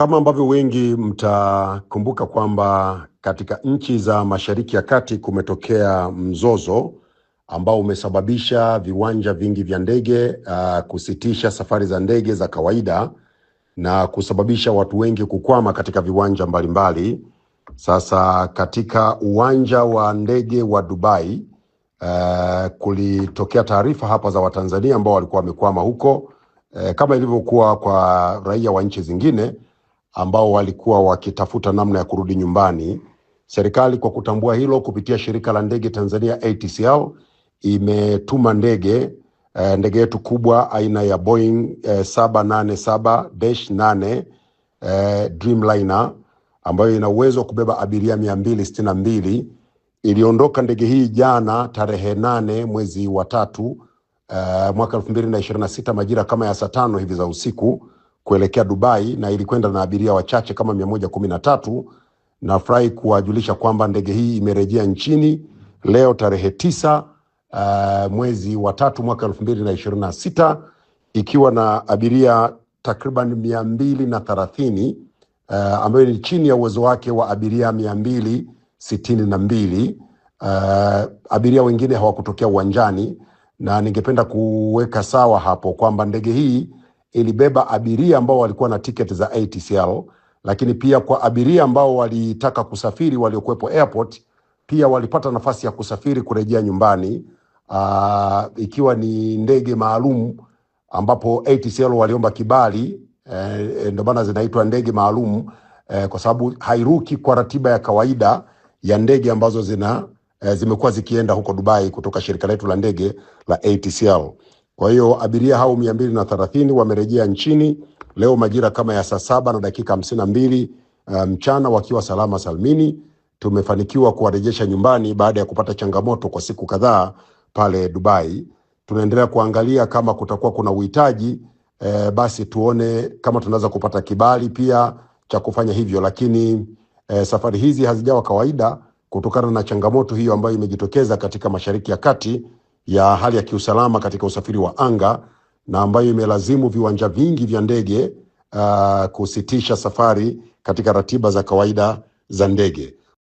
Kama ambavyo wengi mtakumbuka kwamba katika nchi za Mashariki ya Kati kumetokea mzozo ambao umesababisha viwanja vingi vya ndege kusitisha safari za ndege za kawaida na kusababisha watu wengi kukwama katika viwanja mbalimbali. Sasa katika uwanja wa ndege wa Dubai kulitokea taarifa hapa za Watanzania ambao walikuwa wamekwama huko, kama ilivyokuwa kwa raia wa nchi zingine ambao walikuwa wakitafuta namna ya kurudi nyumbani. Serikali kwa kutambua hilo kupitia shirika la ndege Tanzania ATCL imetuma ndege yetu kubwa aina ya Boeing 787-8 Dreamliner ambayo ina uwezo wa kubeba abiria 262. Iliondoka ndege hii jana tarehe 8 mwezi wa 3 mwaka 2026 majira kama ya saa 5 hivi za usiku kuelekea Dubai, na ilikwenda na abiria wachache kama 113. Nafurahi kuwajulisha kwamba ndege hii imerejea nchini leo tarehe 9 mwezi wa 3 mwaka 2026 ikiwa na abiria takriban 230 ambayo ni chini ya uwezo wake wa abiria 262. Abiria wengine hawakutokea uwanjani, na ningependa kuweka sawa hapo kwamba ndege hii ilibeba abiria ambao walikuwa na tiketi za ATCL, lakini pia kwa abiria ambao walitaka kusafiri waliokuwepo airport pia walipata nafasi ya kusafiri kurejea nyumbani, ikiwa ni ndege maalum ambapo ATCL waliomba kibali, ndio maana zinaitwa ndege maalum, kwa sababu hairuki kwa ratiba ya kawaida ya ndege ambazo zimekuwa zikienda huko Dubai kutoka shirika letu la ndege la ATCL. Kwa hiyo abiria hao 230 wamerejea nchini leo majira kama ya saa 7:52 mchana wakiwa salama salmini. Tumefanikiwa kuwarejesha nyumbani baada ya kupata changamoto kwa siku kadhaa pale Dubai. Tunaendelea kuangalia kama kutakuwa kuna uhitaji, basi tuone kama tunaweza kupata kibali pia cha kufanya hivyo, lakini safari hizi hazijawa kawaida kutokana na changamoto hiyo ambayo imejitokeza katika Mashariki ya Kati ya hali ya kiusalama katika usafiri wa anga, na ambayo imelazimu viwanja vingi vya ndege kusitisha safari katika ratiba za kawaida za ndege.